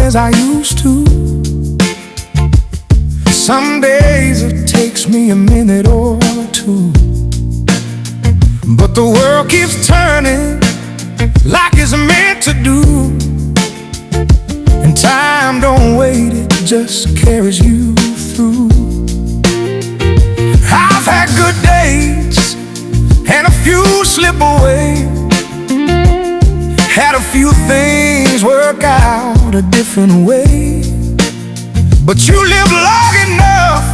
as I used to. Some days it takes me a minute or two, but the world keeps turning like it's meant to do. And time don't wait, it just carries you through. I've had good days and a few slip away, had a few things work out a different way. But you live long enough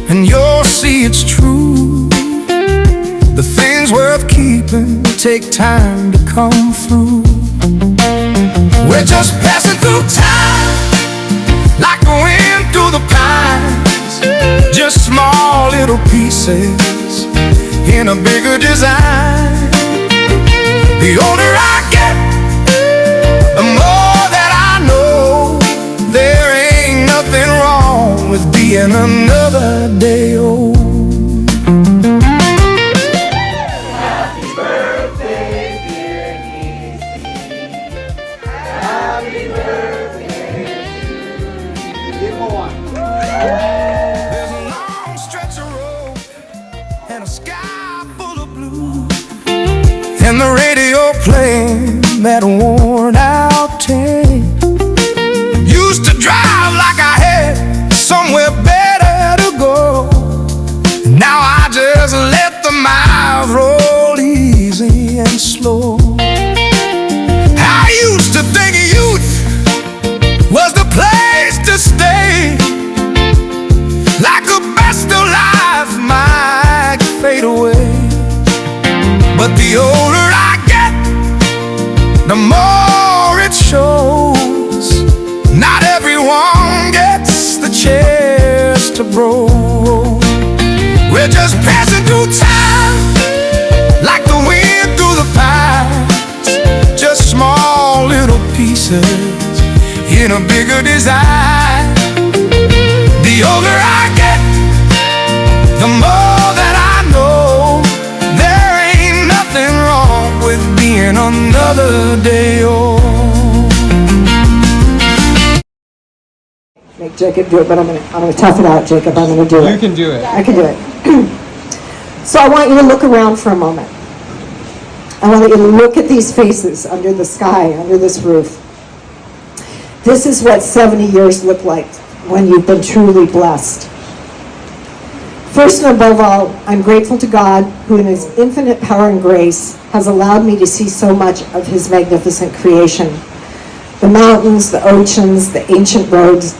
and you'll see it's true. The things worth keeping take time to come through. We're just passing through time like the wind through the pines, just small little pieces in a bigger design. The older I get, the more that I know there ain't nothing wrong with being another day old. Happy birthday, dear Nisi. Happy birthday to you. There's a long stretch of road and a sky full of blue, and the radio playing that worn out tape. Used to drive like I had somewhere better to go. Now I just let the miles roll easy and slow. I used to think youth was the place to stay, like the best of life might fade away. But the older I get, the more it shows. Not everyone gets the chance to grow. We're just passing through time like the wind through the pines, just small little pieces in a bigger design. The older I get, the more that I know there ain't nothing wrong with being another day old. Make Jacob do it, but I'm gonna tough it out, Jacob. I'm gonna do it. You can do it. I can do it. So I want you to look around for a moment. I want you to look at these faces under the sky, under this roof. This is what 70 years look like when you've been truly blessed. First and above all, I'm grateful to God, who in his infinite power and grace has allowed me to see so much of his magnificent creation. The mountains, the oceans, the ancient roads,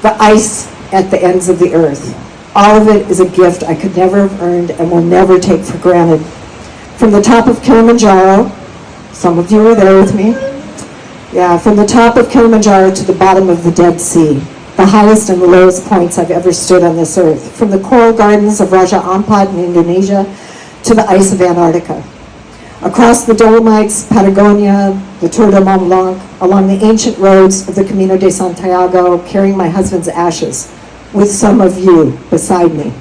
the ice at the ends of the earth. All of it is a gift I could never have earned and will never take for granted. From the top of Kilimanjaro, some of you were there with me. Yeah, from the top of Kilimanjaro to the bottom of the Dead Sea, the highest and the lowest points I've ever stood on this earth. From the coral gardens of Raja Ampat in Indonesia to the ice of Antarctica. Across the Dolomites, Patagonia, the Tour de Mont Blanc, along the ancient roads of the Camino de Santiago, carrying my husband's ashes, with some of you beside me.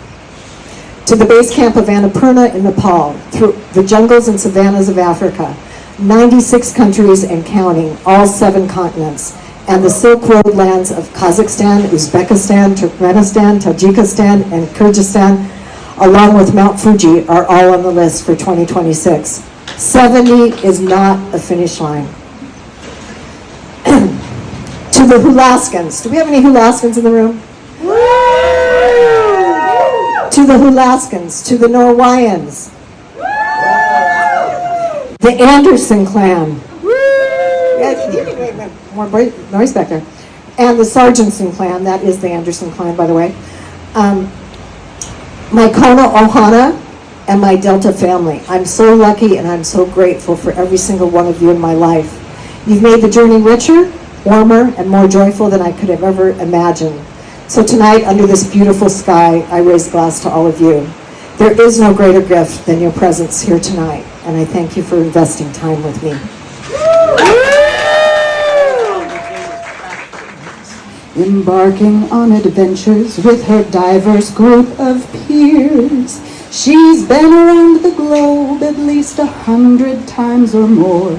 To the base camp of Annapurna in Nepal, through the jungles and savannas of Africa, 96 countries and counting, all 7 continents, and the Silk Road lands of Kazakhstan, Uzbekistan, Turkmenistan, Tajikistan, and Kyrgyzstan, along with Mount Fuji, are all on the list for 2026. 70 is not a finish line. To the Hulaskans. Do we have any Hulaskans in the room? To the Hulaskans, to the Norwayans, the Anderson clan. Yeah, you can make more noise back there. And the Sargentson clan, that is the Anderson clan, by the way. My Kona Ohana and my Delta family. I'm so lucky and I'm so grateful for every single one of you in my life. You've made the journey richer, warmer, and more joyful than I could have ever imagined. So tonight, under this beautiful sky, I raise a glass to all of you. There is no greater gift than your presence here tonight, and I thank you for investing time with me. Embarking on adventures with her diverse group of peers, she's been around the globe at least 100 times or more.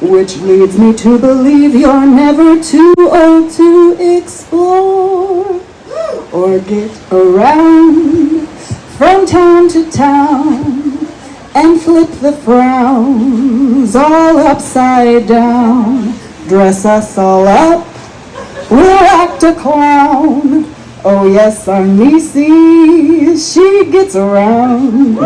which leads me to believe you're never too old to explore or get around from town to town and flip the frowns all upside down. Dress us all up, we'll act a clown. Oh yes, our Nisi, she gets around.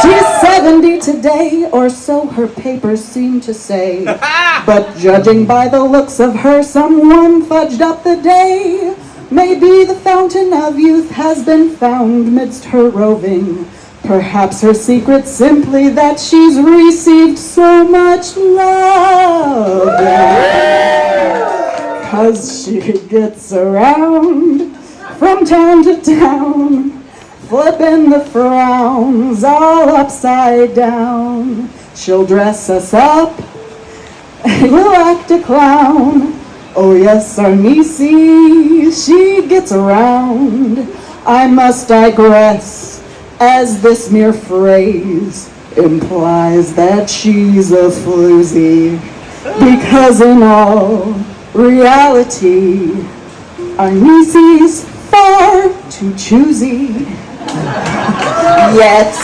She's 70 today, or so her papers seem to say. But judging by the looks of her, someone fudged up the day. Maybe the fountain of youth has been found midst her roving. Perhaps her secret's simply that she's received so much love. 'Cause she gets around from town to town, flipping the frowns all upside down. She'll dress us up, we'll act a clown. Oh yes, our Nisi, she gets around. I must digress, as this mere phrase implies that she's a floozy. Because in all reality, our Nisi's far too choosy. Yet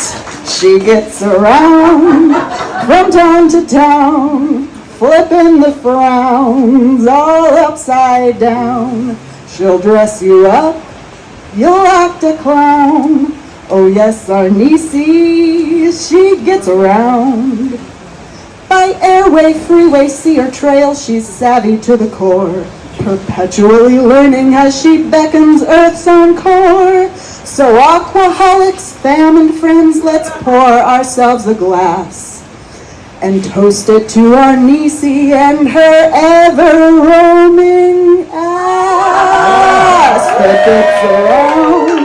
she gets around from town to town, flipping the frowns all upside down. She'll dress you up, you'll act a clown. Oh yes, our Nisi, she gets around. By airway, freeway, sea or trail, she's savvy to the core, perpetually learning as she beckons Earth's own core. So aquaholics, fam and friends, let's pour ourselves a glass and toast it to our Nisi and her ever-roaming ass that gets around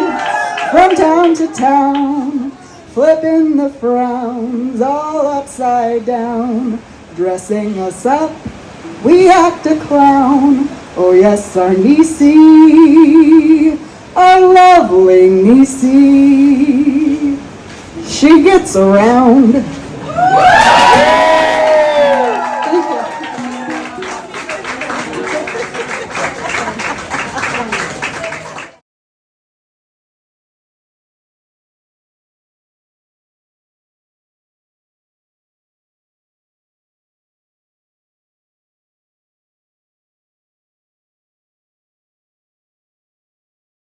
from town to town, flipping the frowns all upside down. Dressing us up, we act a clown. Oh yes, our Nisi, our lovely Nisi, she gets around.